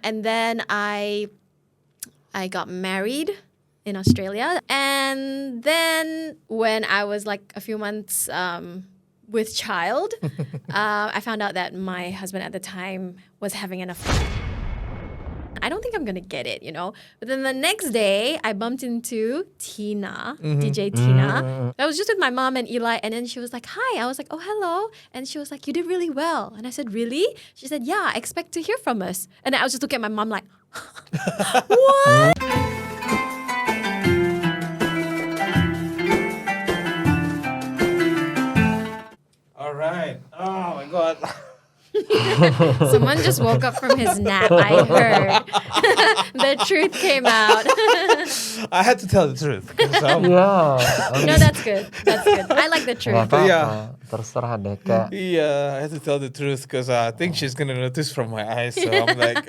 And then I got married in Australia. And then when I was like a few months with child, I found out that my husband at the time was having an affair. I don't think I'm gonna get it, you know. But then the next day, I bumped into Tina, DJ Tina. I was just with my mom and Eli, and then she was like, "Hi." I was like, "Oh, hello." And she was like, "You did really well." And I said, "Really?" She said, "Yeah, I expect to hear from us." And I was just looking at my mom like, "What?" All right. Oh my God. Someone just woke up from his nap. I heard. The truth came out. I had to tell the truth. Yeah. No, that's good. That's good. I like the truth. Gak apa-apa. Yeah. Terserah deh Kak. Yeah, I had to tell the truth because I think she's gonna notice from my eyes. So I'm like,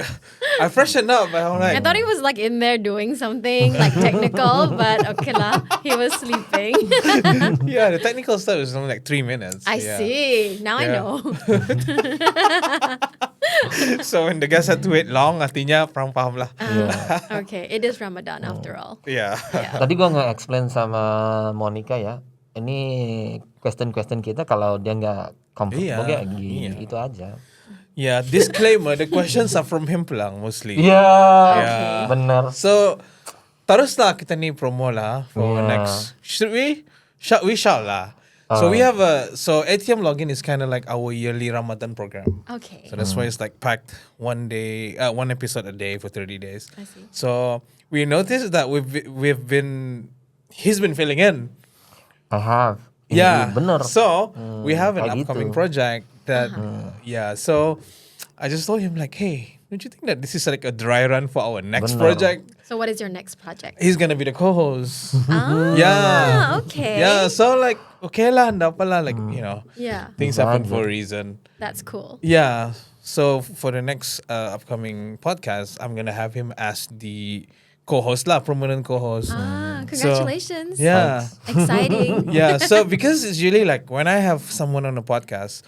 I freshened up. I'm like, I thought he was like in there doing something like technical, but okay lah, he was sleeping. yeah, the technical stuff is only like 3 minutes. I Yeah. see. Now I Yeah. know. So when the guys had to wait long, artinya paham lah. Okay, it is Ramadan after all. Yeah. Tadi gua nge-explain sama Monica ya. Ini question kita kalau dia nggak comfortable Iya, ya gini, iya. itu aja. Yeah, disclaimer, the questions are from him pulang mostly. Iya, Yeah. benar. So, teruslah kita ni promo lah for Yeah. next. Should we? Shall lah. So we have ATM login is kind of like our yearly Ramadan program. Okay. So that's why it's like packed one episode a day for 30 days. I see. So we noticed that he's been filling in. I have. Yeah. Bener. So we have an kayak upcoming gitu. project that so I just told him like, hey, don't you think that this is like a dry run for our next Bener. project? So what is your next project? He's gonna be the co-host. Ah, Yeah. okay. Yeah, so like okay lah, ndak apa lah, like you know, Yeah, things Bisa happen aja. for a reason. that's cool. Yeah. So for the next upcoming podcast, I'm gonna have him as the co-host lah, prominent co-host. Ah, So, congratulations. yeah. Exciting. Yeah. So because it's really like when I have someone on a podcast,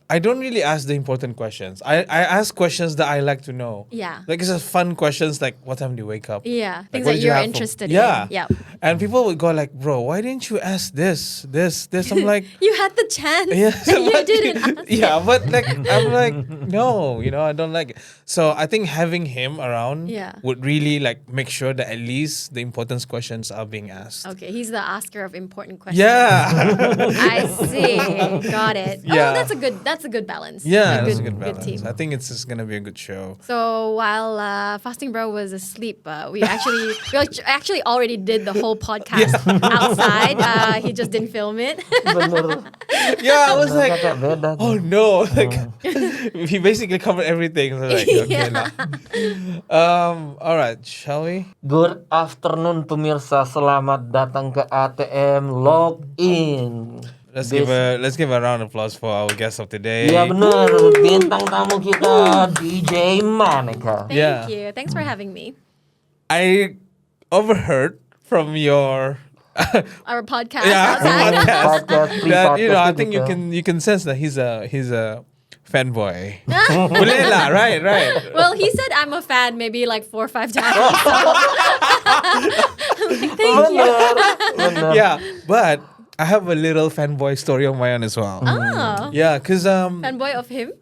I don't really ask the important questions. I ask questions that I like to know. Yeah. Like it's just fun questions like what time do you wake up? Yeah, Like, things what that did you you're have for- interested Yeah. in. Yeah. And people would go like, bro, why didn't you ask this? I'm like, You had the chance. yeah, and you didn't ask. yeah, but like I'm like, no, I don't like it. So I think having him around Yeah. would really like make sure that at least the important questions are being asked. Okay, he's the asker of important questions. Yeah. I see. Got it. Yeah. Oh, that's a good balance. Yeah, that's a good balance. team. I think it's just gonna be a good show. So while Fasting Bro was asleep, we actually already did the whole podcast outside. He just didn't film it. Bener. Yeah, I was like, Kakak beda. oh no, like he basically covered everything. So like, okay, Yeah. all right, shall we? Good afternoon pemirsa, selamat datang ke ATM Login. Let's give a round of applause for our guest of today. Iya bener, bintang tamu kita DJ Monica. Thank Yeah. you. Thanks for having me. I overheard from your Our podcast yeah outside. podcast Podcast, that I gitu. think you can sense that he's a fanboy. Boleh lah, right. Well, he said I'm a fan maybe like 4 or 5 times. Thank you. Bener. Yeah, but I have a little fanboy story of my own as well. Oh. Yeah, cause Fanboy of him?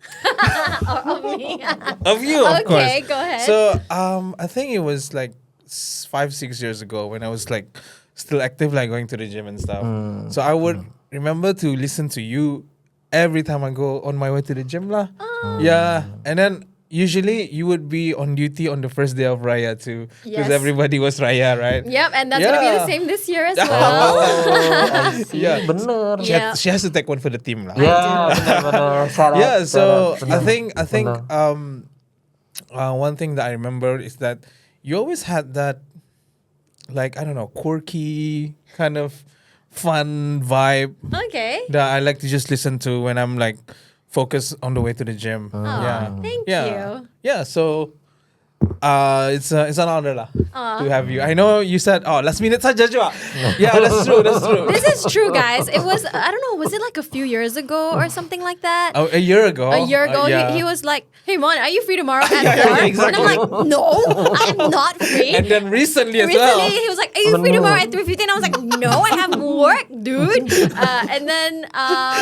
Or of me? of you, of course. Okay, go ahead. So I think it was like 5-6 years ago when I was like still active, like going to the gym and stuff. So I would remember to listen to you every time I go on my way to the gym lah. Yeah, and then usually you would be on duty on the first day of Raya too, because Yes. everybody was Raya, right? Yep, and that's gonna be the Yeah. same this year as Oh, well. I see. Yeah. Bener. Yeah. She has to take one for the team lah. Ya, benar-benar. Syarat, Yeah, so syarat. I think Benar. one thing that I remember is that you always had that, like, I don't know, quirky kind of fun vibe Okay. that I like to just listen to when I'm like focused on the way to the gym. Aw, Yeah. Thank Yeah. you. Yeah, so It's an honor lah to have you. I know you said last minute saja juga. Yeah, that's true. This is true, guys. It was, I don't know, was it like a few years ago or something like that? Oh, a year ago. Yeah. He was like, "Hey, Mon, are you free tomorrow at Yeah, 4?" exactly. And I'm like, "No, I'm not free." And then recently as well. He was like, "Are you free tomorrow at 3:15?" I was like, "No, I have work, dude." And then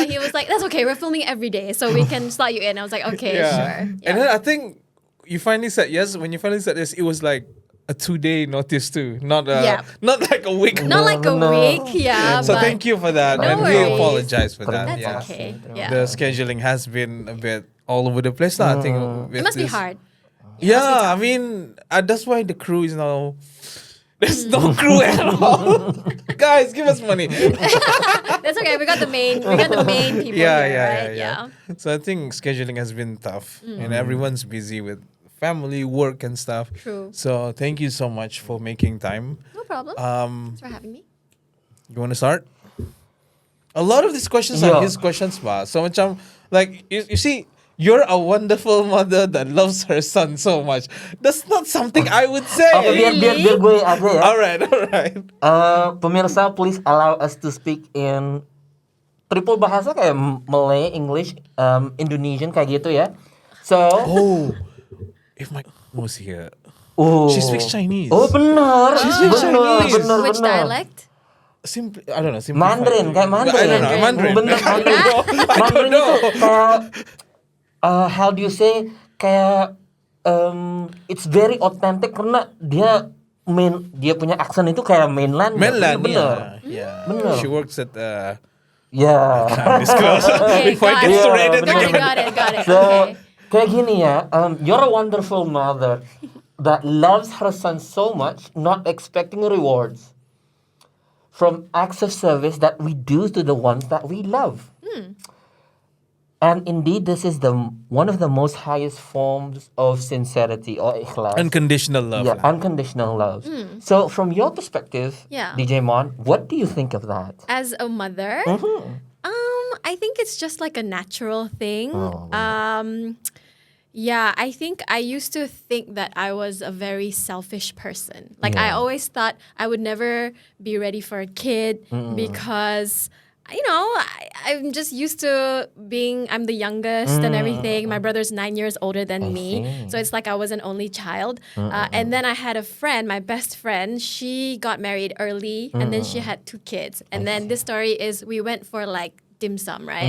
he was like, "That's okay. We're filming every day, so we can slot you in." I was like, "Okay, sure." Yeah. And then I think you finally said yes. When you finally said yes, it was like a 2-day notice too, not like a week. Not like a week, yeah. So but thank you for that, No and we worries. apologize for that. That's Yeah. okay. Yeah. The scheduling has been a bit all over the place. I think It must be hard. Yeah, I mean that's why the crew is now. There's no crew at all. Guys, give us money. That's okay. We got the main people here, right? Yeah. So I think scheduling has been tough, and everyone's busy with family, work, and stuff. True. So thank you so much for making time. No problem. Thanks for having me. You want to start? A lot of these questions are his questions, ba. So macam like you see, you're a wonderful mother that loves her son so much. That's not something I would say. Oke, biar gue aja ya. All right. Pemirsa, please allow us to speak in triple bahasa kayak Malay, English, Indonesian kayak gitu ya. So, If my was here, she speaks Chinese. Oh benar. She speaks Chinese. Benar. Which dialect? Simply, I don't know. Mandarin, kayak Mandarin. I don't know. Mandarin. Bener, Mandarin itu kayak how do you say, kayak it's very authentic karena dia punya aksen itu kayak mainland. Bener. Yeah. Bener. She works at Yeah. can't disclose before it gets rated bener. again. Got it. So, Okay. kayak gini ya, you're a wonderful mother that loves her son so much, not expecting rewards from acts of service that we do to the ones that we love. And indeed, this is one of the most highest forms of sincerity or ikhlas. Unconditional love. Yeah, unconditional love. So, from your perspective, Yeah. DJ Mon, what do you think of that? As a mother, I think it's just like a natural thing. Yeah, I think I used to think that I was a very selfish person. Like I always thought I would never be ready for a kid because, you know, I'm just used to I'm the youngest and everything. My brother's 9 years older than me. So it's like I was an only child. And then I had a friend, my best friend. She got married early and then she had 2 kids. And then this story is we went for like dim sum, right?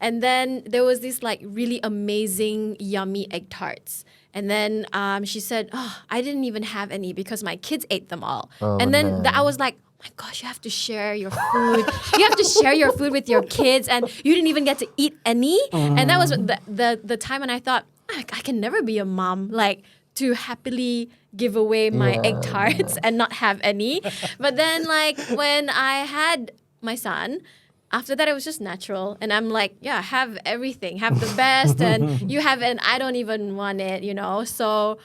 And then there was this like really amazing, yummy egg tarts. And then she said, I didn't even have any because my kids ate them all. And then I was like, my gosh, you have to share your food. You have to share your food with your kids, and you didn't even get to eat any. And that was the time when I thought, I can never be a mom, like to happily give away my egg tarts and not have any. But then like when I had my son, after that, it was just natural. And I'm like, yeah, have everything. Have the best. And you have it, and I don't even want it, you know. So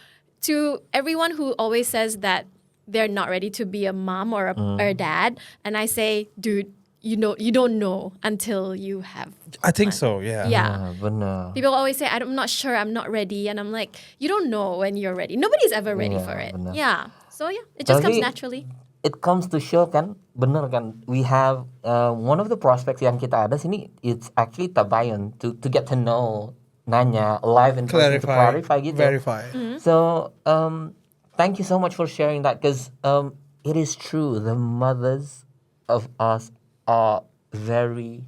to everyone who always says that they're not ready to be a mom or a dad, and I say, dude, you don't know until you have I think one. so, yeah. Yeah. Benar. People always say, I'm not sure, I'm not ready. And I'm like, you don't know when you're ready. Nobody's ever ready for it. benar. Yeah. So yeah, it just comes Tapi, naturally. It comes to show kan, bener kan, we have one of the prospects yang kita ada sini, it's actually tabayun to get to know Nanya live in person to clarify gitu. Verify. So thank you so much for sharing that, because it is true, the mothers of us are very,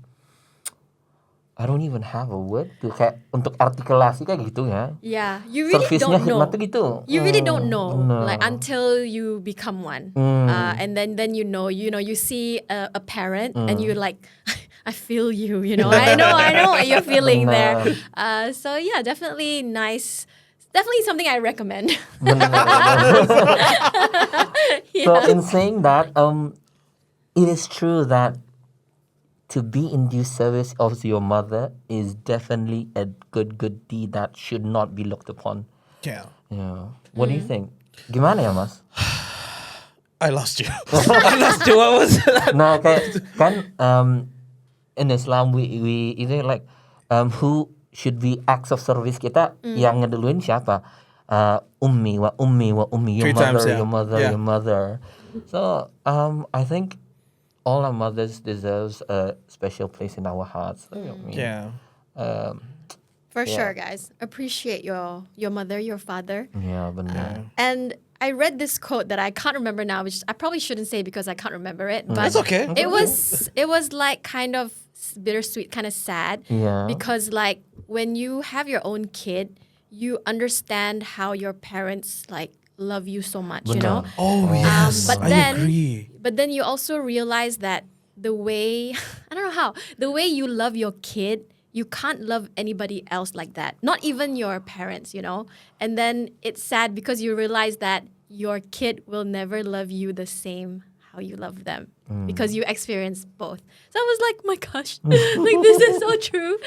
I don't even have a word to kayak untuk artikulasi kayak gitu ya. Yeah, you really Servisnya don't know. khidmat tuh gitu. You really don't know, benar. like until you become one, and then you know, you see a parent, and you're like, I feel you, you know, I know what you're feeling there. So yeah, definitely nice. Definitely something I recommend. So in saying that, it is true that to be in due service of your mother is definitely a good deed that should not be looked upon. Yeah. Yeah. What do you think? Gimana ya, Mas? I lost you. I lost you. What was that? Nah, kayak kan in Islam we either like who should be acts of service kita yang ngeduluin siapa? ummi wa ummi, your 3 times, mother, yeah. your mother, Yeah. your mother. So I think all our mothers deserves a special place in our hearts. I mean, Yeah. um, For Yeah. sure, guys. Appreciate your mother, your father. yeah, benar. And I read this quote that I can't remember now, which I probably shouldn't say because I can't remember it. But That's okay. it was like kind of bittersweet, kind of sad. Yeah. Because like when you have your own kid, you understand how your parents like love you so much, you know? Benar. Oh, yes. But I then agree. but then you also realize that the way I don't know how, the way you love your kid, you can't love anybody else like that. Not even your parents, you know? And then it's sad because you realize that your kid will never love you the same how you love them because you experience both. So I was like, my gosh, like this is so true.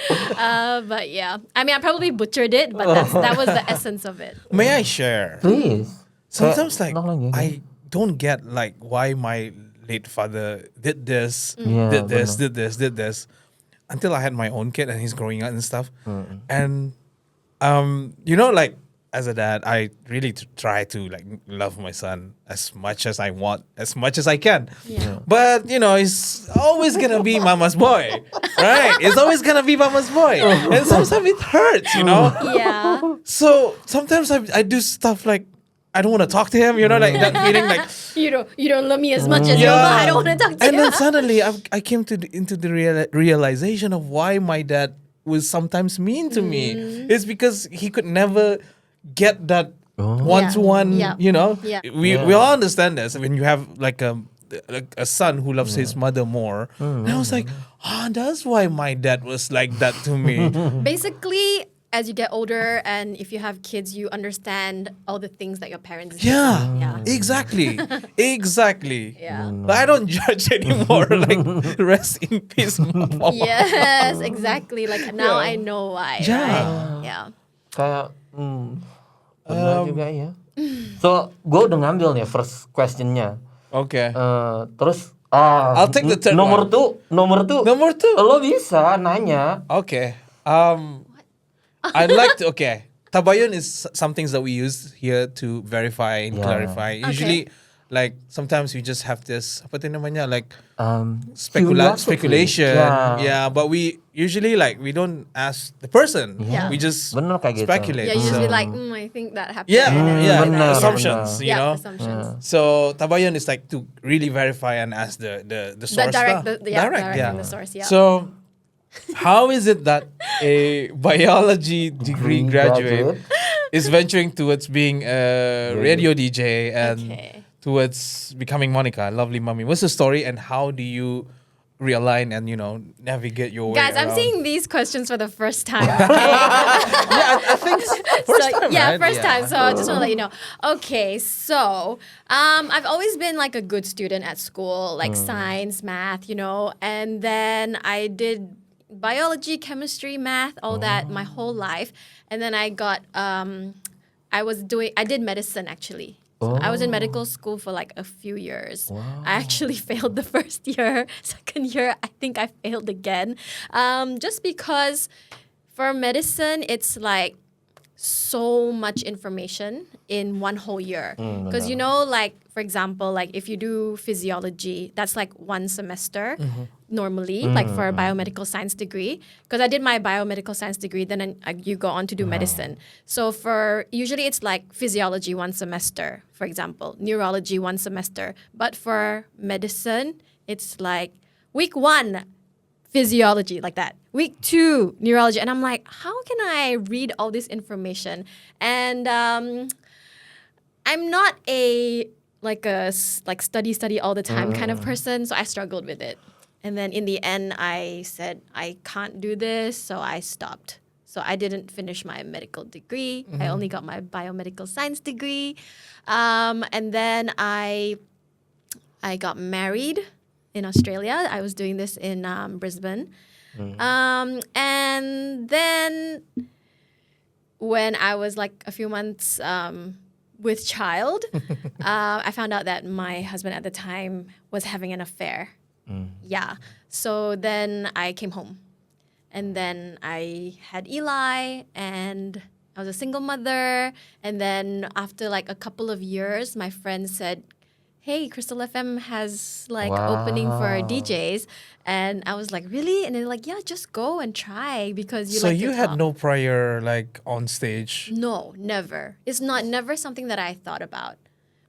But yeah, I mean, I probably butchered it, but that was the essence of it. May I share? Please. Sometimes Kayak, like nolong ya, I don't get like why my late father did this, Yeah, did this, benar. did this, did this, until I had my own kid and he's growing up and stuff. And you know, like as a dad, I really try to like love my son as much as I want, as much as I can. Yeah. But you know, he's always gonna be mama's boy, right? It's always gonna be mama's boy, and sometimes it hurts, you know. Yeah. So sometimes I do stuff like I don't want to talk to him, you know, like that feeling like. You don't love me as much as your mom. I don't want to talk to And you. then suddenly I came to into the realization of why my dad was sometimes mean to me. It's because he could never get that one-to-one, Yeah. you know. Yeah. We all understand this when you have like a son who loves his mother more. And I was like, that's why my dad was like that to me. Basically, as you get older and if you have kids, you understand all the things that your parents did. Yeah, Yeah. exactly, exactly. Yeah. But I don't judge anymore. Like, rest in peace, Mama. Yes, exactly. Like now I know why. Yeah. Right? Yeah. Kayak benar juga ya. So gue udah ngambil nih first questionnya. Okay. Terus I'll take the third nomor one. nomor two Number 2. lo bisa nanya. Okay. I'd like to. Okay. Tabayun is some things that we use here to verify and Yeah. clarify. Usually, like sometimes we just have this. Apa tu namanya? Like Curiosity. speculation. Yeah. Yeah. But we usually like we don't ask the person. Yeah. We just Bener kayak gitu. speculate. Yeah, you just So- be like, I think that happened. Yeah, And then- yeah, benar, assumptions, benar. you Yeah, know. assumptions. So tabayan is like to really verify and ask the source. direct, lah. direct from the source, yeah. So, how is it that a biology degree graduate is venturing towards being a radio DJ and Okay. towards becoming Monica, lovely mommy? What's the story and how do you realign and navigate your way Guys, I'm around? seeing these questions for the first time. Okay? I think first time, yeah, right? first Yeah. time. So I just want to let you know. Okay, so I've always been like a good student at school, like science, math, and then I did biology, chemistry, math, all that my whole life, and then I got I did medicine actually. So I was in medical school for like a few years. I actually failed the first year. Second year, I think I failed again. Just because for medicine, it's like so much information in one whole year. Because like for example, like if you do physiology, that's like one semester normally, like for a biomedical science degree. Because I did my biomedical science degree, then you go on to do medicine. So for usually it's like physiology one semester, for example, neurology one semester. But for medicine, it's like week 1 physiology, like that. Week 2 neurology, and I'm like, how can I read all this information? And I'm not a study all the time kind of person, so I struggled with it. And then in the end, I said I can't do this, so I stopped. So I didn't finish my medical degree. I only got my biomedical science degree, and then I got married in Australia. I was doing this in Brisbane. And then when I was like a few months with child, I found out that my husband at the time was having an affair. Yeah. So then I came home. And then I had Eli, and I was a single mother. And then after like a couple of years, my friend said, hey, Kristal FM has like opening for Wow. DJs. And I was like, really? And they're like, yeah, just go and try because you So like you to had talk. no prior like on stage. No, never. It's never something that I thought about.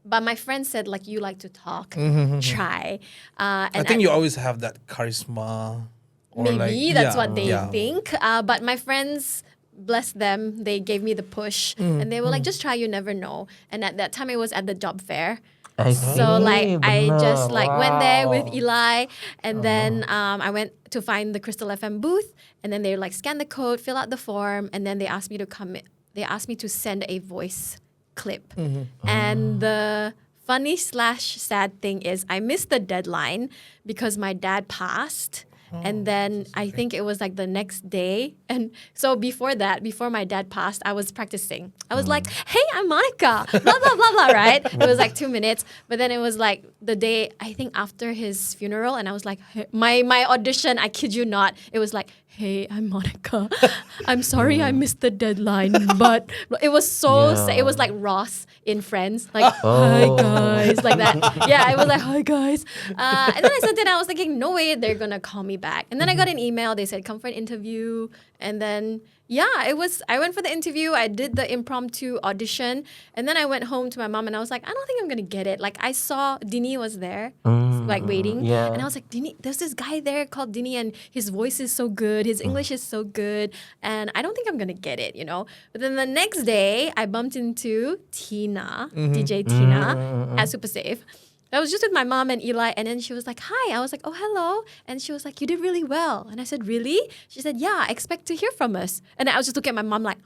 But my friend said, like, you like to talk, try. And I think you always have that charisma. Or maybe like, that's yeah, what they yeah. think. But my friends, bless them, they gave me the push. And they were like, just try, you never know. And at that time, it was at the job fair. I So like see, I just bener. like went there with Wow. Eli, and then I went to find the Kristal FM booth, and then they like scan the code, fill out the form, and then they asked me to come. They asked me to send a voice clip, and the funny / sad thing is I missed the deadline because my dad passed. And then I think it was like the next day. And so before that, before my dad passed, I was practicing. I was like, hey, I'm Monica, blah, blah, blah, blah, right? It was like 2 minutes. But then it was like the day, I think after his funeral. And I was like, hey, my audition, I kid you not, it was like, hey, I'm Monica. I'm sorry I missed the deadline. But it was so, Yeah. it was like Ross in Friends. Like, hi guys, like that. Yeah, I was like, hi guys. And then I sent it, I was thinking, no way they're going to call me back. And then I got an email. They said, come for an interview. And then, yeah, I went for the interview. I did the impromptu audition. And then I went home to my mom and I was like, I don't think I'm going to get it. Like I saw Dini was there, like waiting. yeah. And I was like, Dini, there's this guy there called Dini and his voice is so good. His English is so good. And I don't think I'm going to get it, you know. But then the next day, I bumped into Tina, DJ Tina at Super Safe. I was just with my mom and Eli, and then she was like, hi. I was like, oh, hello. And she was like, you did really well. And I said, really? She said, yeah, expect to hear from us. And I was just looking at my mom like,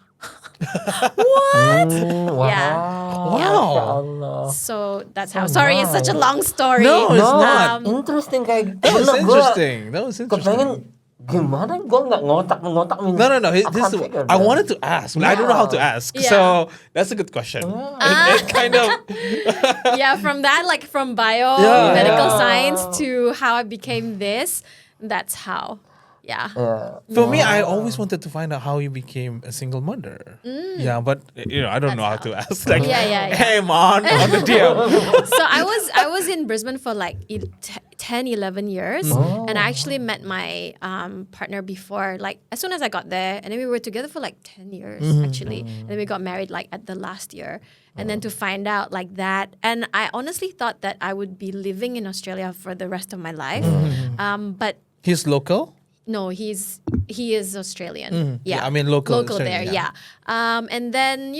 what? Wow. Yeah. Masya Allah. So that's how. Sorry, it's such a long story. No, it's not. Interesting kayak That was bener, gua interesting. That was kepengen interesting. gimana gue nggak ngotak minta. No. I wanted to ask. But I don't know how to ask. Yeah. So that's a good question. It kind of. Yeah, from that, like from bio, Yeah. medical Yeah. science to how I became this, that's how. Yeah. For me, I always wanted to find out how you became a single mother. Yeah, but I don't know how to ask. Like, Yeah. hey, man, on the DM. So I was in Brisbane for like 10, 11 years. And I actually met my partner before, like as soon as I got there. And then we were together for like 10 years, actually. And then we got married like at the last year. And then to find out like that. And I honestly thought that I would be living in Australia for the rest of my life. But He's local? no, he is Australian. Yeah, I mean local there. Australian, Yeah. And then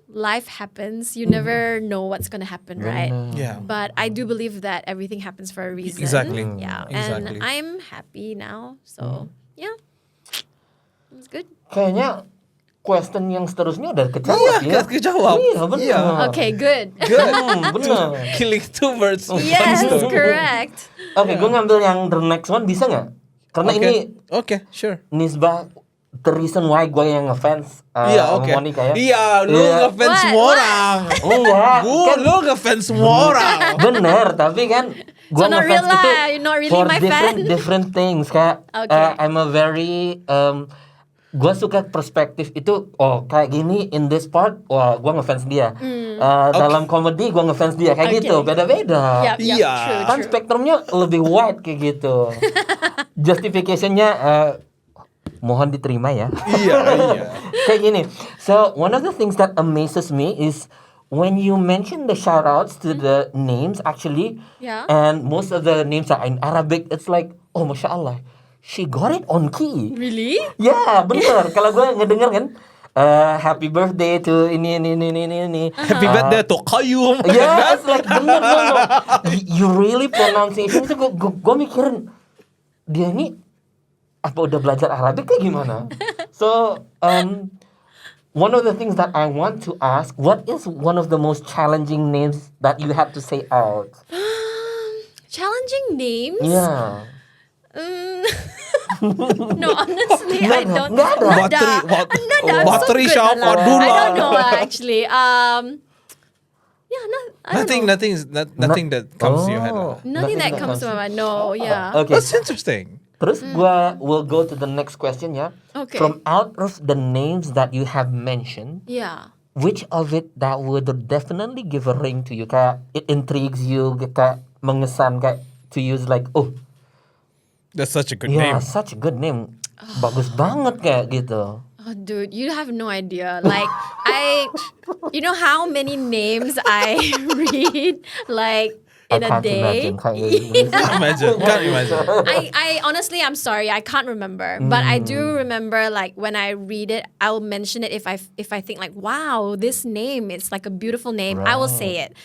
life happens. You never know what's gonna happen, right? Yeah. But I do believe that everything happens for a reason. Exactly. Yeah. Exactly. And I'm happy now. So yeah, it's good. Kayaknya question yang seterusnya udah kejawab ya. kejawab. Iya benar. Iya. Okay, good. Benar. Killing two birds with one Yes, stone. correct. Oke, gue ngambil yang the next one bisa nggak? Karena ini Okay, sure. nisbah the reason why gue yang ngefans Iya, oke. Monica ya. Iya, lu Iya. ngefans What? semua orang. Enggak, kan Lu ngefans semua orang. bener, tapi kan gue So not ngefans real itu lah, you're not really for my fan. different things. Kayak Okay. I'm a very gue suka perspektif itu. Oh kayak gini in this part, wah gue ngefans dia. Dalam komedi gue ngefans dia kayak Okay. gitu, beda-beda. Yep, Iya. true. Kan spektrumnya lebih wide kayak gitu. Justificationnya mohon diterima ya. Iya. Kayak gini. So one of the things that amazes me is when you mention the shoutouts to the names actually, Yeah. and most of the names are in Arabic. It's like, oh masya Allah, she got it on key. Really? Ya bener. Kalau gue ngedenger kan, happy birthday to ini. Happy birthday to Qayyum. Yeah, it's like bener. You really pronunciation itu gue mikirin dia ini apa udah belajar Arabik kayak gimana? So one of the things that I want to ask, what is one of the most challenging names that you had to say out? Challenging names? Yeah. No, honestly, I don't. Nggak ada. Battery shower dulu. I don't know actually. Yeah, I don't know. Nothing that comes to your head. Oh. Nothing that comes to my mind. No, yeah. Okay. That's interesting. Terus gua will go to the next question ya. Okay. From out of the names that you have mentioned, Yeah. which of it that would definitely give a ring to you? Kayak it intrigues you, kayak mengesan, kayak to use like, oh, That's such a good yeah, name. such a good name. Bagus banget kayak gitu. Oh, dude, you have no idea. Like, you know how many names I read, like, I in a can't day? imagine. Can't imagine. I honestly, I'm sorry, I can't remember. But I do remember, like, when I read it, I'll mention it if I think like, wow, this name, it's like a beautiful name. I will say it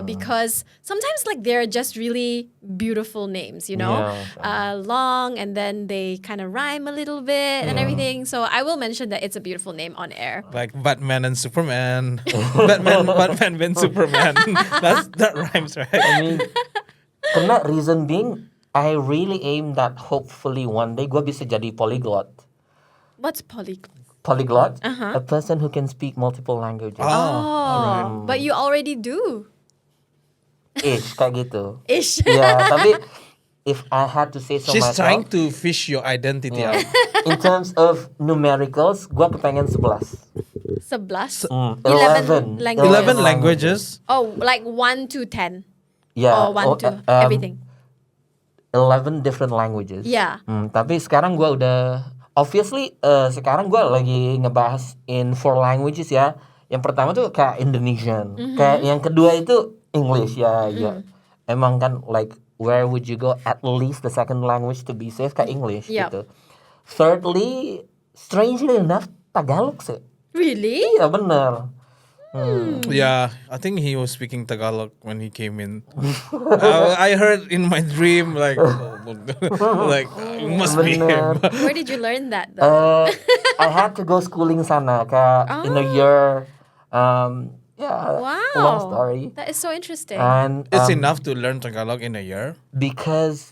because sometimes like they're just really beautiful names, you know, long, and then they kind of rhyme a little bit and everything. So I will mention that it's a beautiful name on air. Like Batman and Superman. Batman and Superman. That rhymes, right? I mean, karena reason being, I really aim that hopefully one day gue bisa jadi polyglot. What's polyglot? Polyglot, a person who can speak multiple languages. Oh, but you already do. Ish, kayak gitu. Ish. Yeah, tapi if I had to say so She's myself, trying to fish your identity out. in terms of numericals, gue kepengen 11. 11? 11 languages. 11 languages. Oh, like 1 to 10. Yeah. Oh, 1 to everything. 11 different languages. Yeah. Tapi sekarang gue udah, obviously sekarang gue lagi ngebahas in 4 languages ya. Yang pertama tuh kayak Indonesian. Kayak yang kedua itu English ya. Emang kan like where would you go at least the second language to be safe kayak English Yep. gitu. Thirdly, strangely enough Tagalog sih. Really? Iya bener. Yeah, I think he was speaking Tagalog when he came in. I heard in my dream like, it must be him. Where did you learn that though? I had to go schooling sana kayak in a year. Yeah, Wow. long story. That is so interesting. And It's enough to learn Tagalog in a year. because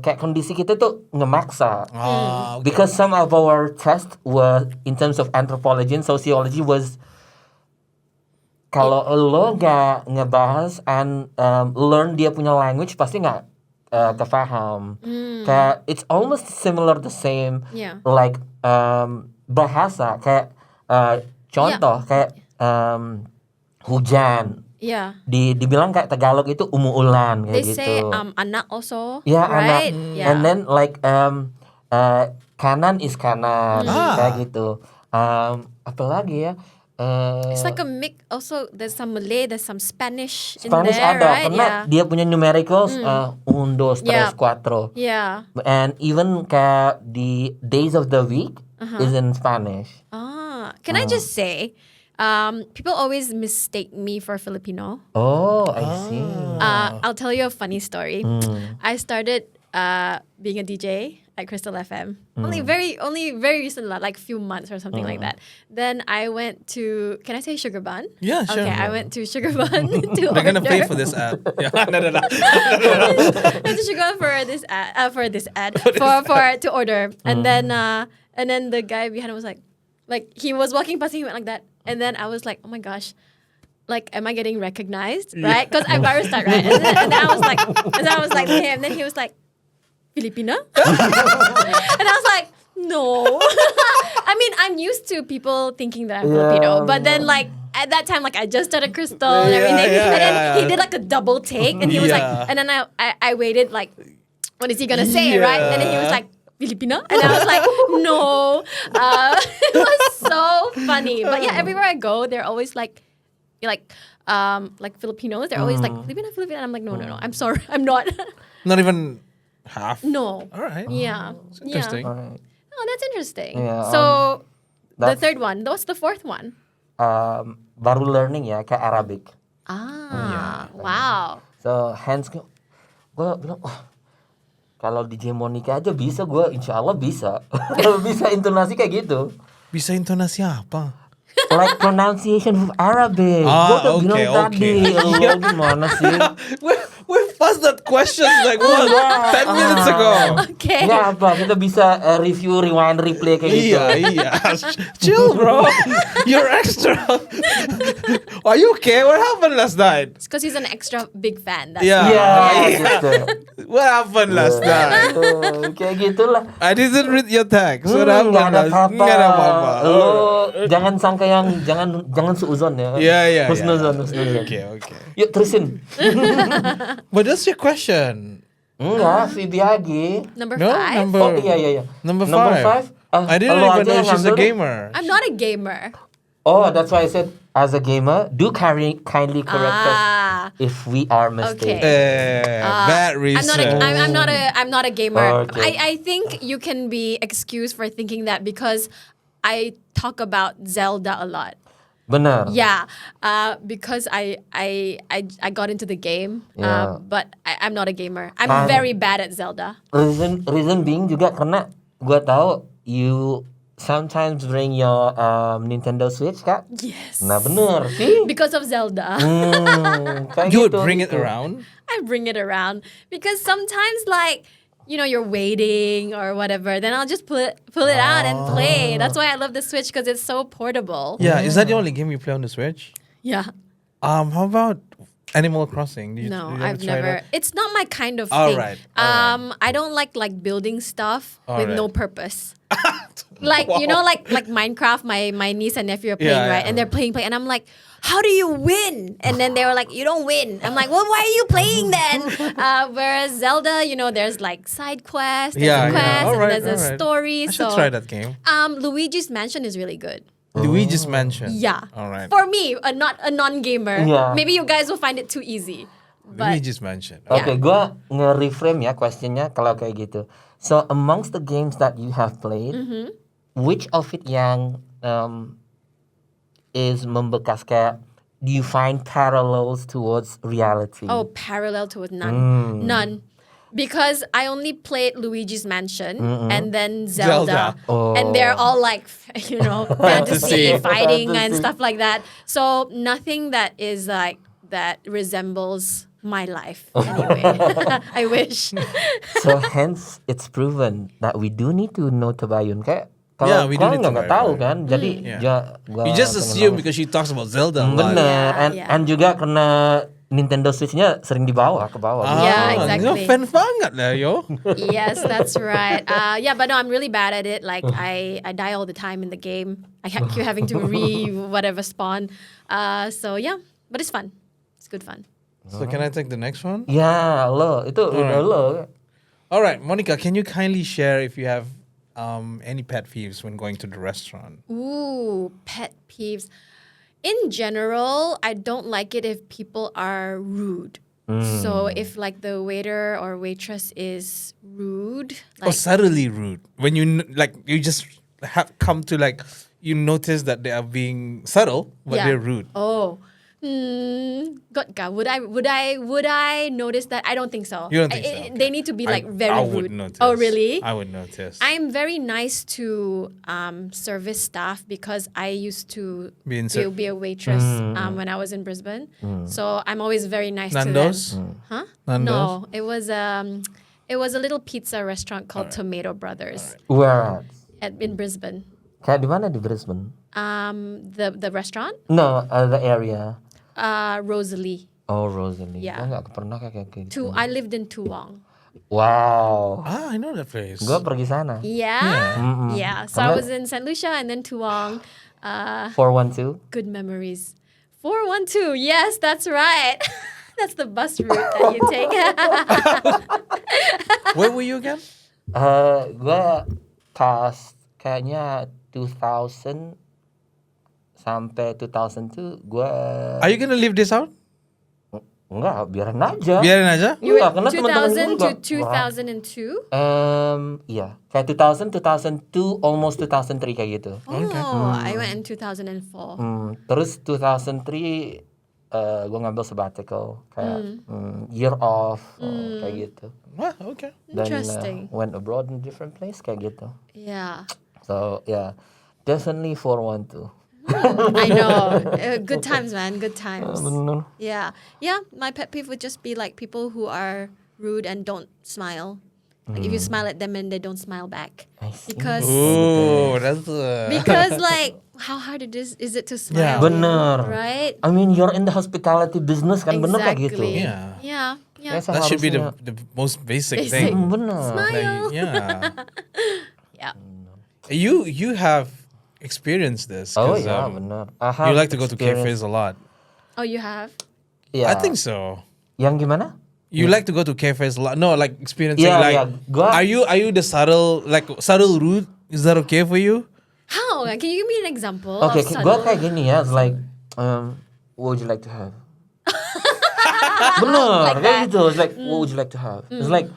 kayak kondisi kita tuh ngemaksa. Ah, okay. Because some of our tests were in terms of anthropology and sociology was kalau lo nggak ngebahas and learn dia punya language pasti nggak kefaham. Kayak it's almost similar the same. Yeah. Like bahasa kayak contoh kayak hujan. Yeah. Dibilang kayak Tagalog itu umuulan kayak They gitu. say anak also, Ya, right? anak. Yeah. And then like kanan is kanan kayak gitu. Apa lagi ya? It's like a mix. Also, there's some Malay, there's some Spanish in Spanish there, ada right? karena dia punya numericals un, dos, tres, Yeah. cuatro. Yeah. And even kayak the days of the week is in Spanish. Can I just say, people always mistake me for Filipino. Oh, I see. I'll tell you a funny story. I started being a DJ at Kristal FM only very recently, like few months or something like that. Then I went to, can I say Sugar Bun? Yeah, sure. Okay, I went to Sugar Bun to They're gonna pay order. for this ad. Yeah, no. I went to Sugar Bun for this ad to order, and then the guy behind was like he was walking past, he went like that, and then I was like, oh my gosh. Like, am I getting recognized? Right? Because I'm barista, right? And then I was like, to him. Then he was like, Filipina? And I was like, no. I mean, I'm used to people thinking that I'm Filipino. But then, like, at that time, like, I just started Kristal and everything. And then he did, like, a double take. And he was like, and then I waited, like, what is he going to say, right? And then he was like, Filipina? And I was like, no. It was so funny. But yeah, everywhere I go, they're always like Filipinos, they're always like Filipina. And I'm like, no, I'm sorry, I'm not. Not even half. No. All right. Yeah. It's interesting. Alright. Oh, that's interesting. Yeah, So the that's- third one. What's the fourth one? Baru learning ya kayak Arabic. Wow. So hence gue bilang kalau DJ Monica aja bisa, gue insya Allah bisa. Bisa intonasi kayak gitu. Bisa intonasi apa? Like pronunciation of Arabic. Gue udah bilang tadi. Lo gimana sih? We've asked that question like what? 10 minutes ago. Okay. Ya apa? Kita bisa review, rewind, replay kayak gitu. Iya. Chill, bro. You're extra. Are you okay? What happened last night? It's because he's an extra big fan. That's Yeah. Iya, gitu. What happened last night? Kayak gitulah. I didn't read your text. What Nggak happened ada last? apa-apa. Nggak ada apa-apa. Lo jangan sangka yang jangan suuzon ya. Yeah. Husnuzon. Okay. Yuk terusin. But that's your question. Enggak, Fibiagi. number No, 5. number. Oh iya. Number Number 5. 5? I didn't lo even aja know yang she's a ngambil deh. gamer. I'm not a gamer. Oh, that's why I said as a gamer, do kindly correct us if we are mistaken. Okay. Bad research. I'm not a gamer. Okay. I think you can be excused for thinking that because I talk about Zelda a lot. Benar. Yeah, because I got into the game, Yeah. but I'm not a gamer. I'm very bad at Zelda. Reason being juga karena gua tahu you sometimes bring your Nintendo Switch, Kak. Yes. Nah, bener sih. Because of Zelda. Kayak You would gitu, bring it gitu. around. I bring it around because sometimes like you're waiting or whatever, then I'll just pull it out and play. That's why I love the Switch because it's so portable. Yeah, is that the only game you play on the Switch? Yeah. How about Animal Crossing? No, did you ever I've try never. that? It's not my kind of All thing. right. I don't like building stuff with no right. purpose. Like like Minecraft. My niece and nephew are playing, Yeah, right? yeah. And they're playing, and I'm like, how do you win? And then they were like, you don't win. I'm like, well, why are you playing then? Whereas Zelda, there's like side quests, there's a quest, and there's a story. I should So try that game. Luigi's Mansion is really good. Luigi's Mansion. Yeah. All right. For me, not a non-gamer. Yeah. Maybe you guys will find it too easy. But Luigi's Mansion. Oke, gua nge-reframe ya questionnya kalau kayak gitu. So amongst the games that you have played, which of it yang is membekas kayak do you find parallels towards reality? oh, parallel to it, none. Because I only played Luigi's Mansion and then Zelda. Zelda. And they're all like, fantasy, fighting and Fantasy. stuff like that. So nothing that is like, that resembles my life anyway. I wish. So hence it's proven that we do need to know Tabayun kayak Yeah, kalau we do kau need nggak Tabayun. tahu kan, jadi gua You just pengen assume tahu. because she talks about Zelda a lot. Bener, Yeah. and juga karena Nintendo Switch-nya sering dibawa ke bawah. Yeah, You exactly. fans banget lah, yo. Yes, that's right. But no, I'm really bad at it. Like I die all the time in the game. I keep having to whatever spawn. So yeah, but it's fun. It's good fun. So can I take the next one? Ya, lo itu udah lo. All right, Monica, can you kindly share if you have any pet peeves when going to the restaurant? Ooh, pet peeves. In general, I don't like it if people are rude. So if like the waiter or waitress is rude, Or like subtly rude when you just have come to you notice that they are being subtle, but they're rude. Oh. Would I notice that? I don't think so. You don't think so? They need to be like very I rude. would notice. Oh, really? I would notice. I'm very nice to service staff because I used to Be in be a waitress when I was in Brisbane. So I'm always very nice Nando's? to them. Huh? Nando's? No, it was a little pizza restaurant called Tomato Brothers Where? in Brisbane. Kayak di mana di Brisbane? The restaurant, No, the area. Rosalie. Oh, Rosalie. Yeah. Gua nggak pernah kayak gitu. I lived in Tuong. Wow. I know that place. Gua pergi sana. Yeah. So I was in St. Lucia and then Tuong. 412. Good memories. 412. Yes, that's right. That's the bus route that you take. Where were you again? Gua pas kayaknya 2000 sampai 2002 gua Are you gonna leave this out? enggak, biarin aja. Biarin aja. You Iya, were karena teman-teman 2000 gua to 2002? Iya, kayak 2002, almost 2003 kayak gitu. Oh, I went in 2004. Terus 2003 gue ngambil sabbatical kayak year off kayak gitu. Okay. Dan Interesting. went abroad in different place kayak gitu. Yeah. So yeah, definitely 412. I know. Good times, man. Good times. Bener. Yeah. Yeah. My pet peeve would just be like people who are rude and don't smile. Like if you smile at them and they don't smile back. I see. Because Ooh, that's like how hard is it to smile? Yeah. Bener. Right? I mean, you're in the hospitality business kan, bener kayak gitu. Exactly. Yeah. Yeah. Yeah. Kayak that should be seharusnya- the most basic Basic. thing. Bener. Smile. Like, yeah. Yeah. You have experienced this. Oh 'cause, yeah, bener. I have You like to go to experience- cafes a lot. Oh, you have? Yeah. I think so. Yang gimana? You like to go to cafes a lot. No, like experiencing Yeah, like yeah. Gua- are you the subtle route? Is that okay for you? How? Can you give me an example? Okay, of gue subtle? kayak gini ya, it's like, what would you like to have? Bener, Like kayak that. gitu. It's like, what would you like to have? It's like,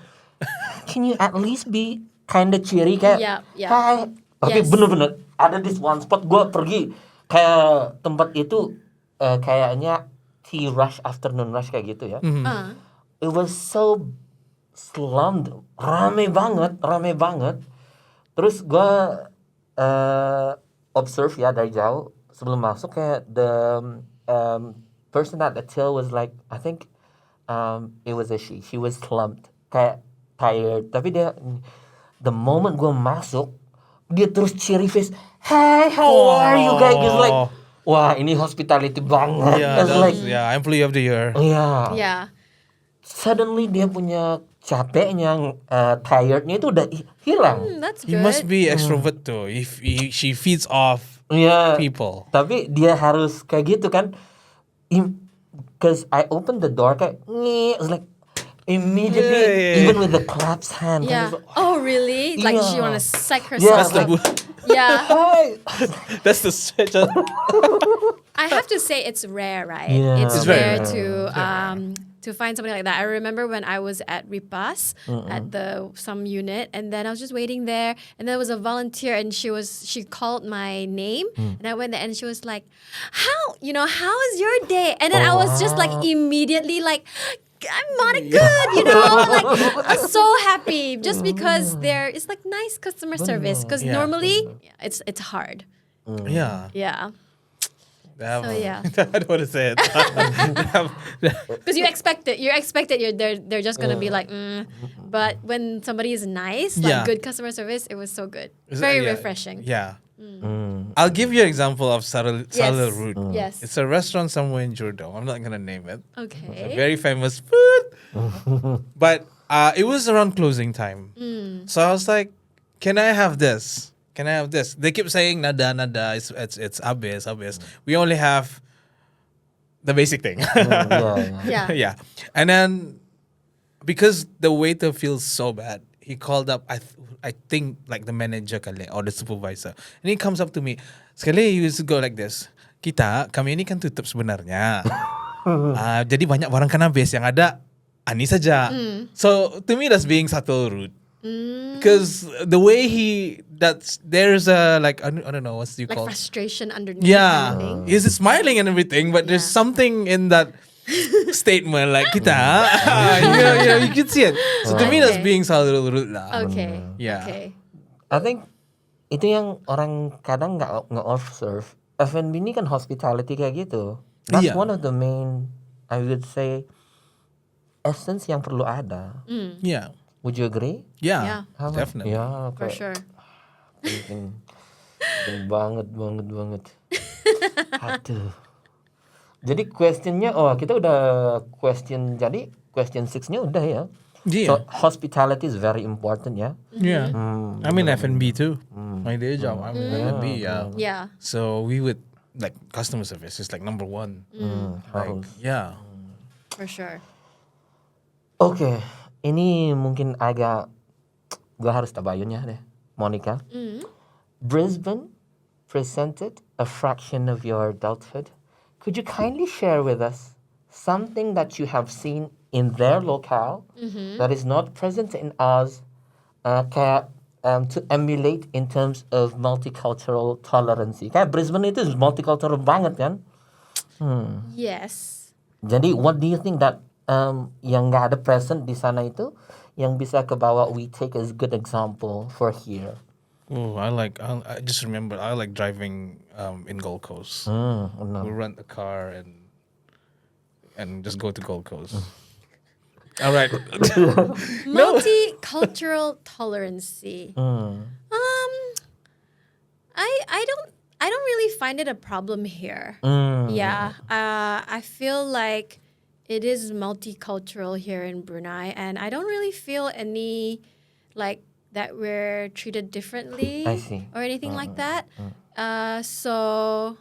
can you at least be kinda cheery kayak, Yeah, yeah. hi. Tapi Yes. bener-bener ada this one spot gue pergi kayak tempat itu kayaknya tea rush, afternoon rush kayak gitu ya. It was so slammed, rame banget. Terus gue observe ya dari jauh sebelum masuk kayak the person at the till was like, I think it was a she. She was slumped, kayak tired. Tapi dia the moment gue masuk dia terus cheery face. Hey, how are you guys? It's like, wah ini hospitality banget. Yeah, It's like, employee of the year. yeah. Yeah. Suddenly dia punya capeknya, tirednya itu udah hilang. That's He good. must be extrovert too. If she feeds off Iya. people. Tapi dia harus kayak gitu kan. Because I opened the door kayak, it's like immediately, Yeah. even with the claps hand. Yeah. Kan, it's like, Oh, really? Like she Yeah. want to psych Yeah, herself. like- up. Yeah. hi. That's the stretch. I have to say it's rare, right? Yeah. It's It's very rare rare. to find something like that. I remember when I was at Ripas at some unit, and then I was just waiting there, and there was a volunteer, and she called my name, and I went there, and she was like, how is your day? And then I was just like wow. immediately like, I'm not good, like I'm so happy just because it's like nice customer service, because Yeah. normally it's hard. Yeah. Yeah. So yeah. I don't want to say it. Because you expect it. They're just gonna be like, but when somebody is nice, like Yeah. good customer service, it was so good. Is it- Very yeah, refreshing. Yeah. I'll give you an example of subtle route. Yes. It's a restaurant somewhere in Jordan. I'm not gonna name it. Okay. Very famous food. But it was around closing time. So I was like, can I have this? Can I have this? They keep saying nada. It's abis. We only have the basic thing. Yeah. Yeah. And then because the waiter feels so bad, he called up I think like the manager kali or the supervisor. And he comes up to me. Sekali he used to go like this. Kami ini kan tutup sebenarnya. Jadi banyak barang kan habis, yang ada ani saja. So to me that's being subtle rude. Because the way there's a like I don't know what's you Like call. frustration underneath. Yeah, kind of thing. he's smiling and everything, but there's Yeah. something in that statement like kita, you can see it. So to me that's Okay. being subtle rude lah. Okay. Yeah. Okay. I think itu yang orang kadang nggak observe. F&B ini kan hospitality kayak gitu. That's Iya. one of the main, I would say, essence yang perlu ada. Yeah, Would you agree? yeah, How about- definitely. Ya, For kayak sure. penting banget. Aduh. Jadi questionnya, kita udah question 6-nya udah ya. Yeah, So hospitality is very important ya. yeah. I'm in F&B too. My day job, I'm in F&B. Yeah. Yeah. So we would like customer service is like number one. Like, Harus. yeah. For sure. Oke, ini mungkin agak gua harus tabayun ya deh, Monica. Brisbane presented a fraction of your adulthood. Could you kindly share with us something that you have seen in their locale that is not present in ours, kayak to emulate in terms of multicultural tolerancy? Kayak Brisbane itu multicultural banget kan? Yes. Jadi what do you think that yang nggak ada present di sana itu yang bisa kebawa we take as good example for here? Oh, I just remember I like driving in Gold Coast. Benar. We rent a car and just go to Gold Coast. All right. Multicultural tolerancy. I don't really find it a problem here. Yeah. I feel like it is multicultural here in Brunei, and I don't really feel any like that we're treated differently I see. or anything like that. So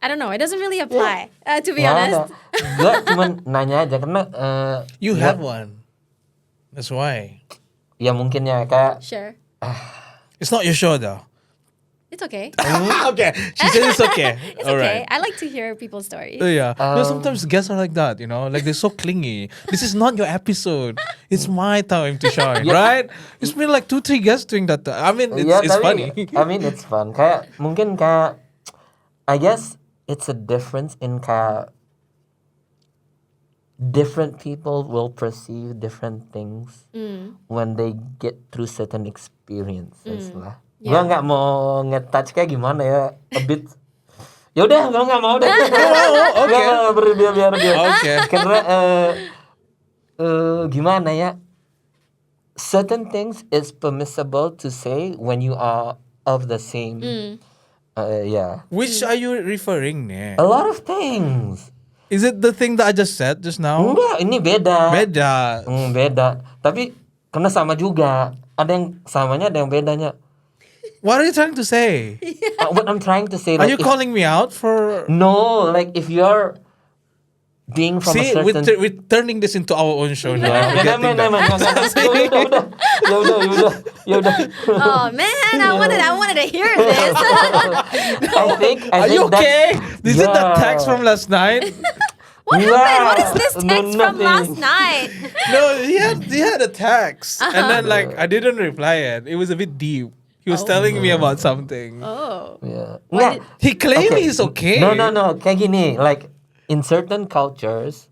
I don't know. It doesn't really apply, to be Nggak honest. ada. Gue cuman nanya aja karena You have one. That's why. ya mungkin ya kayak Sure. It's not your show though. It's okay. Okay. She said it's okay. It's All okay. right. I like to hear people's stories. Yeah. No, sometimes guests are like that, like they're so clingy. This is not your episode. It's my time to shine, right? It's been like 2-3 guests doing that. I mean, it's funny. I mean it's fun. Kayak mungkin kayak I guess it's a difference in kayak different people will perceive different things when they get through certain experiences lah. Gue nggak mau nge-touch kayak gimana ya, a bit. Ya udah, gue nggak mau deh. Okay. Biar. Okay. Karena gimana ya? Certain things is permissible to say when you are of the same. Yeah. Which are you referring nih? A lot of things. Is it the thing that I just said just now? Enggak, ini beda. Beda. Beda. Tapi karena sama juga. Ada yang samanya, ada yang bedanya. What are you trying to say? What I'm trying to say, Are like, you calling me out for? No, like if you're being from See, a certain. we're turning this into our own show now. Ya, Forgetting that. Ya udah. Oh man, I wanted to hear this. I think Are you okay? Is it Yeah. that text from last night? What happened? What is this No, text from last nothing. night? No, he had a text, and then like I didn't reply it. It was a bit deep. He was telling me about something. Oh. Yeah. What Nggak. He claimed Okay. he's okay. No. Kayak gini, like in certain cultures,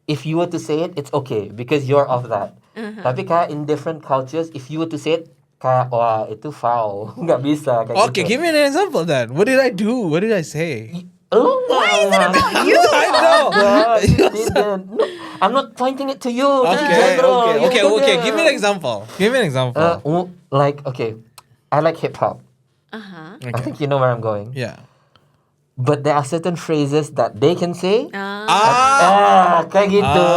if you were to say it, it's okay because you're of that. Tapi kayak in different cultures, if you were to say it, kayak wah itu foul, nggak bisa. Kayak Okay, gitu. give me an example then. What did I do? What did I say? Why is it about you? I know. No, I'm not pointing it to you. Okay. Gitu. Give me an example. Like, okay, I like hip hop. I think you know where I'm going. Yeah. But there are certain phrases that they can say. Kayak gitu.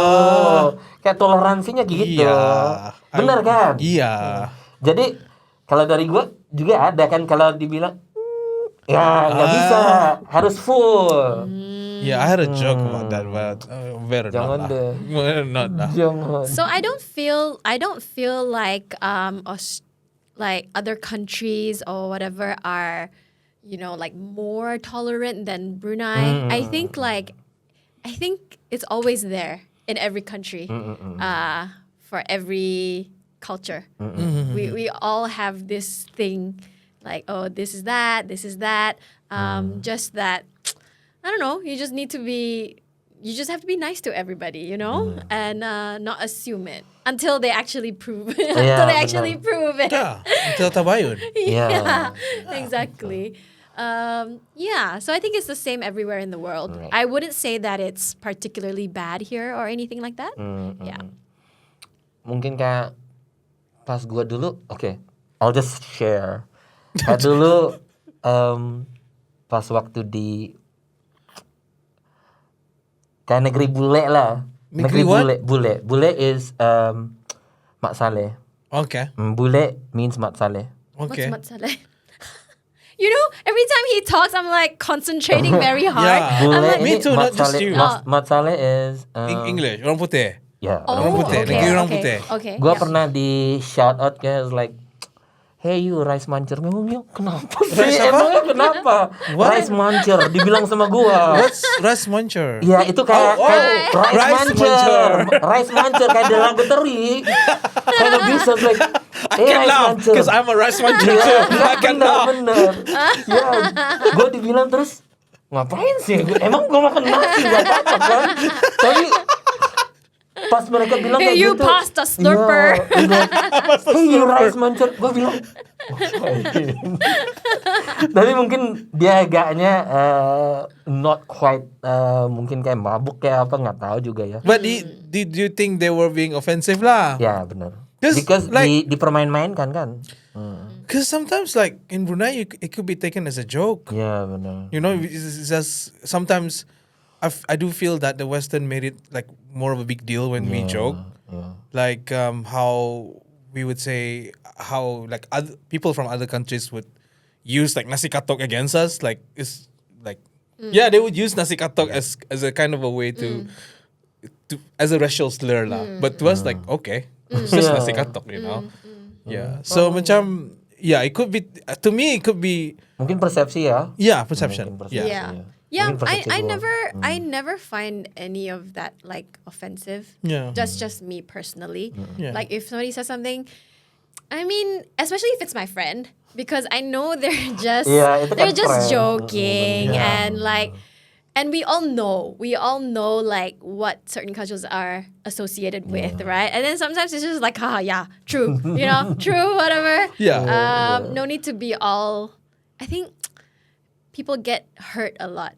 Kayak toleransinya gitu. Iya. Bener kan? Iya. Jadi kalau dari gue juga ada kan kalau dibilang ya nggak bisa, harus full. Yeah, I had a joke about that, but better Jangan not. deh. Better not. Jangan. So I don't feel like like other countries or whatever are, like more tolerant than Brunei. I think it's always there in every country. For every culture. We all have this thing like, oh, this is that. Just that, I don't know, you just have to be nice to everybody, and not assume it until they actually prove it. Prove it. Yeah, until tabayun. Yeah, exactly. So I think it's the same everywhere in the world. Right. I wouldn't say that it's particularly bad here or anything like that. Yeah. Mungkin kayak pas gue dulu, okay, I'll just share. Kayak dulu pas waktu di kayak negeri bule lah. Negeri what? Bule is Mak Saleh. Okay. Bule means Mat Saleh. Okay. What's Matsaleh? Every time he talks, I'm like concentrating very hard. Yeah. I'm Bule like, Me ini too, not just you. Mat Saleh is English, orang putih. Ya. Orang putih, negeri orang putih. Okay. Gue yeah. pernah di shout out kayak like, hey you rice mancer, ngomongnya kenapa sih? Rice apa? Emangnya kenapa? What? Rice mancer, dibilang sama gue. What's rice muncher? Ya itu kayak rice Rice mancer, rice mancer kayak ada lagu teri. Kayak bisa like, I can laugh because I'm a rice muncher too. I can laugh. Bener. Ya, gue dibilang terus ngapain sih? Emang gue makan nasi gak apa-apa kan? Tapi pas mereka bilang Hey, kayak you gitu, pasta slurper. hey you rice mancer, gue bilang Tapi mungkin dia agaknya not quite mungkin kayak mabuk kayak apa nggak tahu juga ya. But did you think they were being offensive lah? Ya benar. 'Cause, Because like- dipermain-mainkan kan. Because sometimes like in Brunei, it could be taken as a joke. Ya benar. You know, it's just sometimes I do feel that the Western made it like more of a big deal when we joke. Yeah. Like how we would say how like other people from other countries would use like nasi katok against us. Like it's like yeah, they would use nasi katok as a kind of a way to as a racial slur lah. But to us like okay, it's just Yeah. nasi katok, you know. Yeah. So macam yeah, it could be to me it could be Mungkin persepsi ya. yeah perception. Mungkin persepsi, Yeah. Yeah. Yeah, Mungkin persepsi I doang. never find any of that like offensive. Yeah. That's just me personally. Yeah. Like if somebody says something, I mean, especially if it's my friend, because I know they're just Yeah, itu kan they're just friend. joking Yeah. and like and we all know like what certain cultures are associated with, right? And then sometimes it's just like, haha, yeah, true, you know, true, whatever. Yeah. No need to be all. I think people get hurt a lot.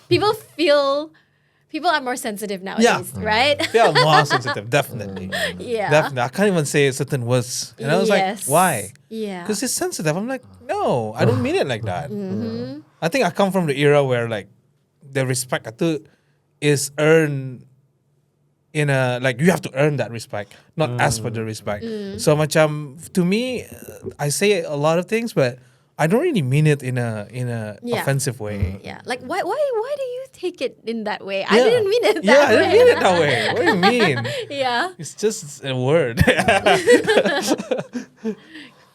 People are more sensitive nowadays, right? They are more sensitive, definitely. Yeah. Definitely. I can't even say certain words. And I was Yes. like, why? Yeah. Because it's sensitive. I'm like, no, I don't mean it like that. I think I come from the era where like the respect itu is earned in a like you have to earn that respect, not ask for the respect. So macam to me, I say a lot of things, but I don't really mean it in a Yeah. offensive way. Yeah. Like why do you take it in that way? I didn't mean it that Yeah, I way. didn't mean it that way. What do you mean? Yeah. It's just a word.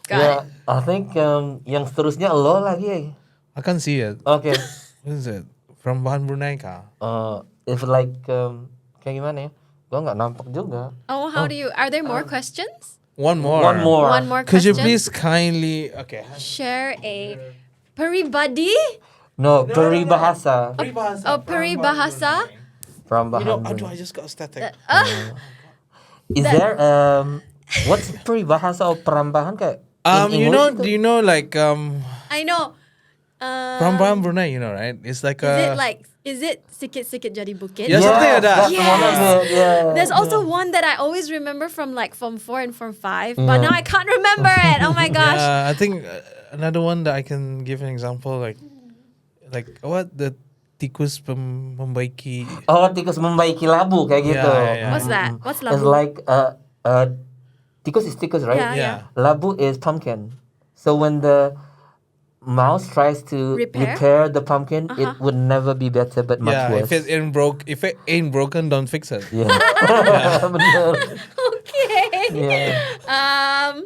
Got Ya, it. I think yang seterusnya lo lagi. I can't see it. Oke. What is it? From Bahan Brunei kah? If like kayak gimana ya? Gua nggak nampak juga. Oh, how do you are there more questions? One more. One more. One more Could you question. please kindly Share a peribadi? No, peribahasa Oh, peribahasa? from You know, Bahan. aduh, I just got static. Is there what's peribahasa or perambahan kayak? in You know, English do you know like I know. from Bahan Brunei, you know, right? It's like Is it sikit-sikit jadi bukit? Yeah, something like that. That's one of it, yeah. There's also one that I always remember from like Form 4 and Form 5, but now I can't remember it. Oh my gosh. I think another one that I can give an example like what the tikus membaiki. Oh, tikus membaiki labu kayak gitu. Yeah. What's that? What's It's labu? like tikus is tikus, right? Yeah, Yeah. Labu is pumpkin. So when the mouse tries to Repair? repair the pumpkin, it would never be better but much Yeah, worse. if it ain't broken, don't fix it. Yeah. Bener. Okay. Yeah.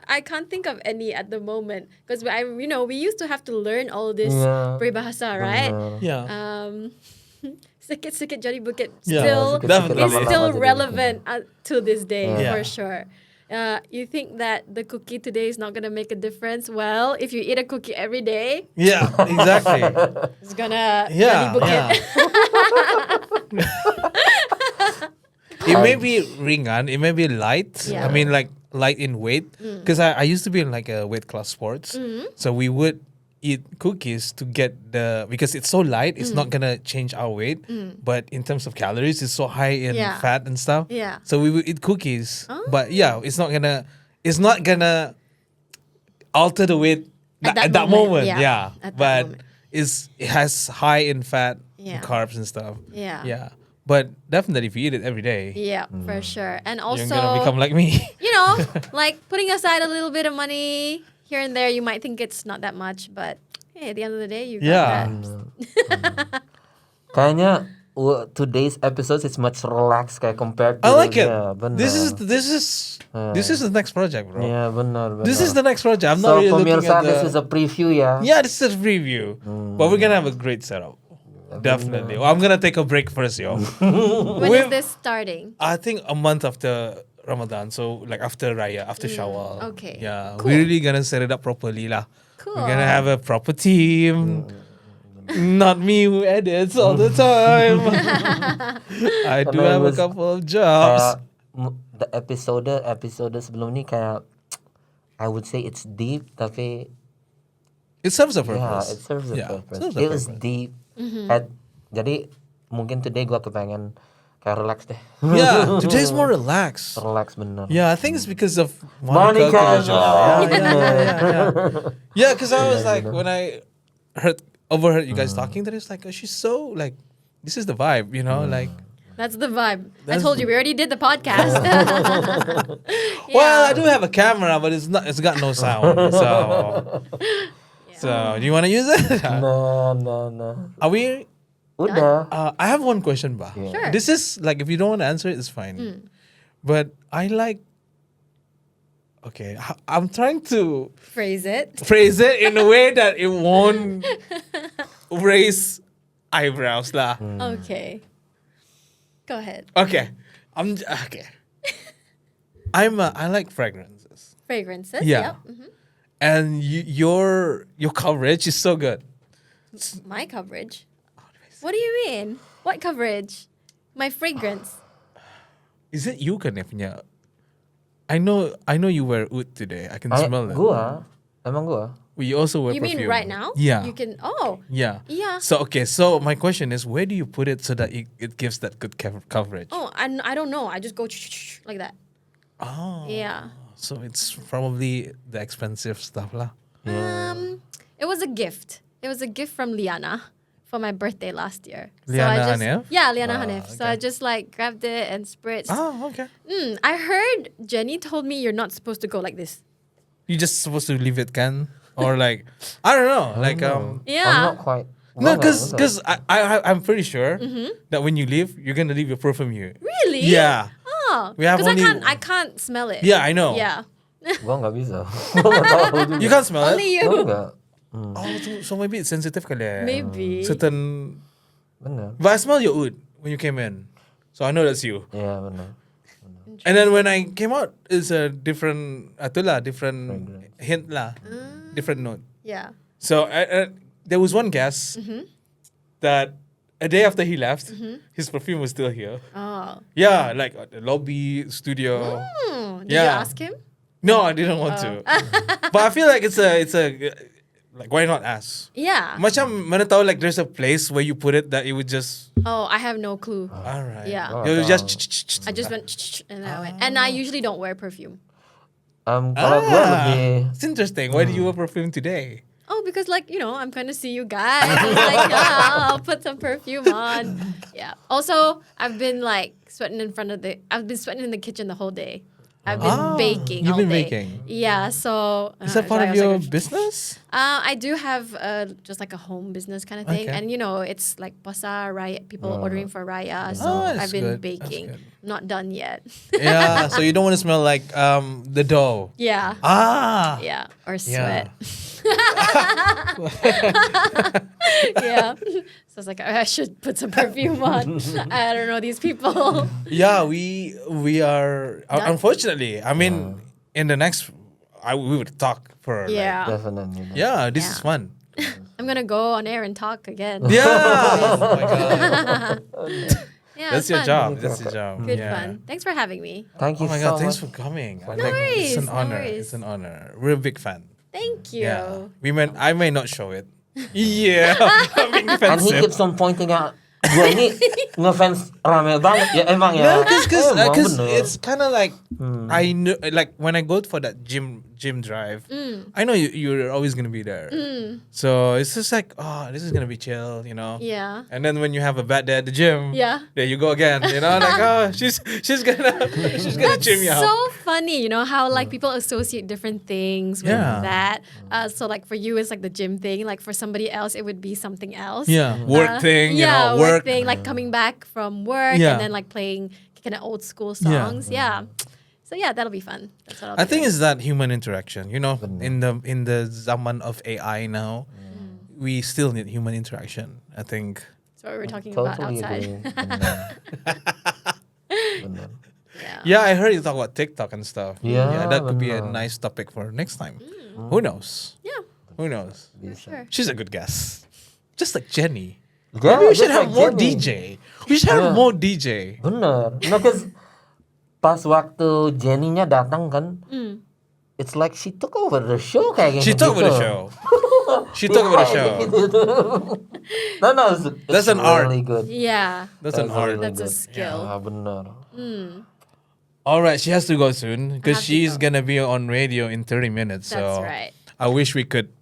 I can't think of any at the moment because we used to have to learn all this Yeah. peribahasa, right? Bener. Yeah. Sikit-sikit jadi bukit Yeah, still definitely. is still relevant to this day Yeah. for sure. You think that the cookie today is not gonna make a difference? Well, if you eat a cookie every day, Yeah, exactly. it's gonna Yeah, jadi bukit. It may be ringan, it may be light. Yeah. I mean, like light in weight. Because I used to be in like a weight class sports, so we would eat cookies to get because it's so light, it's not gonna change our weight. But in terms of calories, it's so high in Yeah. fat and stuff. Yeah. So we would eat cookies, but yeah, it's not gonna alter the weight At that at that moment, moment. yeah. Yeah, At that but moment. it has high in fat, Yeah. and carbs and stuff. Yeah. Yeah. But definitely, if you eat it every day, Yeah, for sure. And also, you're gonna become like me. you know, like putting aside a little bit of money here and there, you might think it's not that much, but hey, at the end of the day, you got Yeah. that. Kayaknya today's episode is much relaxed kayak compared to I like it. Yeah, benar. This is the next project, bro. Yeah, benar. This is the next project. I'm So not really looking pemirsa, at this is a preview ya. yeah, this is a preview. But we're gonna have a great setup. Definitely. Well, I'm gonna take a break first, yo. When is this starting? I think a month after Ramadan, so like after Raya, after Shawwal. okay. Yeah, Cool. we're really gonna set it up properly lah. Cool. We're gonna have a proper team. Not me who edits all the time. I do Karena have a it was, couple of jobs. The episode sebelum ni kayak I would say it's deep, tapi It serves a yeah, purpose. it serves a Yeah, purpose. serves a It was purpose. deep. Mm-hmm. Jadi mungkin today gua kepengen kayak relax deh. Yeah, today's more relaxed. Relax bener. Yeah, I think it's because of Monica. Monica. Oh, Yeah, because I was like, when I overheard you guys talking, that it's like, oh, she's so like, this is the vibe, you know, like. That's the vibe. I That's told you we already did the podcast. Well, I do have a camera, but it's got no sound. So do you want to use it? No. Are we? Udah. I have one question, Bah. Sure. This is like, if you don't want to answer it, it's fine. But I like. Okay, I'm trying to Phrase it. phrase it in a way that it won't raise eyebrows, lah. Okay. Go ahead. Okay, okay. I like fragrances, Fragrances. Yeah. Yep. Mhm. and your coverage is so good. My coverage. What do you mean? What coverage? My fragrance. Is it you kan yang punya? I know you wear oud today. I can smell it. Emang gua. You also wear You perfume. mean right now? Yeah. You can. Oh. Yeah. Yeah. So my question is, where do you put it so that it gives that good coverage? Oh, I don't know. I just go like that. Oh. Yeah. So it's probably the expensive stuff lah. It was a gift. It was a gift from Liana for my birthday last year. Liana Hanif? Yeah, Liana Hanif. So okay. I just like grabbed it and spritzed. Oh, okay. I heard Jenny told me you're not supposed to go like this. You just supposed to leave it can, or like I don't know, like I'm Yeah. not quite. no, Enggak. because I'm pretty sure that when you leave, you're gonna leave your perfume here. Really? Yeah. Oh. We have Because only- I can't smell it. Yeah, I know. Yeah. Gua nggak bisa. Gua nggak tahu juga. You can't smell Only it. you. Gua nggak. Oh, so maybe it's sensitive kali. Maybe. Certain. Bener. But I smell your oud when you came in, so I know that's you. Iya bener. And then when I came out, it's a different, different hint lah, different note. Yeah. So there was one guest that a day after he left, his perfume was still here. Oh. Yeah, like at the lobby, studio. Did you Yeah. ask him? No, I didn't want to. But I feel like it's a like, why not ask? Yeah. Macam mana tahu like there's a place where you put it that it would just. Oh, I have no clue. All right. Yeah. You just. I just went and then I went. And I usually don't wear perfume. Kalau gua lebih. It's interesting. Why do you wear perfume today? Oh, because like, I'm going to see you guys. I was like, yeah, I'll put some perfume on. Yeah. Also, I've been like sweating in the kitchen the whole day. I've been baking You've all been day. baking? Yeah, so... Is that so part I of was like, your business? I do have just like a home business kind of thing. Okay. And, it's like pasar, Raya, people ordering for Raya. So Oh, that's I've been good. That's baking. good. Not done yet. Yeah, so you don't want to smell like the dough. Yeah. Ah. Yeah. Or Yeah. sweat. Yeah. So I was like, I should put some perfume on. I don't know these people. Yeah, we are unfortunately. I mean, in the next, we would talk for. like- Yeah. Definitely. yeah, this is Yeah. fun. I'm gonna go on air and talk again. Yeah. Oh my god. Yeah, That's it's your fun. job. That's your job. Good yeah. fun. Thanks for having me. Thank Oh you my so god, thanks much. for coming. No worries, It's an no honor. worries. It's an honor. We're a big fan. Thank you. Yeah. I may not show it. Yeah. I'm being And he defensive. keeps on pointing out. Gua ini ngefans rame banget ya emang ya. No, because Emang bener. it's kind of like I know, like when I go for that gym drive, I know you're always gonna be there. So it's just like, oh, this is gonna be chill, Yeah. And then when you have a bad day at the gym, Yeah. there you go again, like, oh, she's gonna That's gym you so up. funny, how like people associate different things with Yeah. that. So like for you, it's like the gym thing. Like for somebody else, it would be something else. Yeah, work thing, Yeah, work. thing. Like coming back from work Yeah. and then like playing kind of old school Yeah. songs. Yeah. So yeah, that'll be fun. That's what I'll I be think doing. it's that human interaction. In the zaman of AI now, we still need human interaction. I think. That's what we were talking about Totally outside. agree. Bener. Yeah. Yeah, I heard you talk about TikTok and stuff. Yeah, that could be a benar. nice topic for next time. Who knows? Yeah, Who knows? for sure. She's a good guest. Just like Jenny. Yeah, Maybe we should just have like more Jenny. DJ. We should have Yeah. more DJ. Bener. No, cause pas waktu Jenny-nya datang kan, it's like she took over the show kayaknya. She took over the gitu. show. She took over the show. No, it's That's an art. really good. Yeah, That's an art. really that's a good. skill. Ah, benar. All right, she has to go soon because have to she's go. gonna be on radio in 30 minutes. That's so right. I wish we could.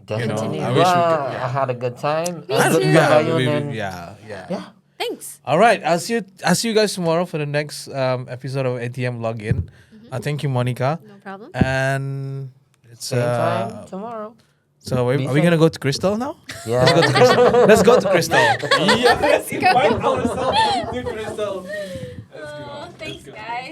Definitely. I wish we could, I had a good time. Me A good too. pagayunan and yeah. yeah. Thanks. All right, I'll see you guys tomorrow for the next episode of ATM Login. Thank you, Monica. No problem. And it's Same time tomorrow. So are Be we gonna go to Kristal now? Yeah. Let's go to Kristal. Yeah, Let's go. invite ourselves to Kristal.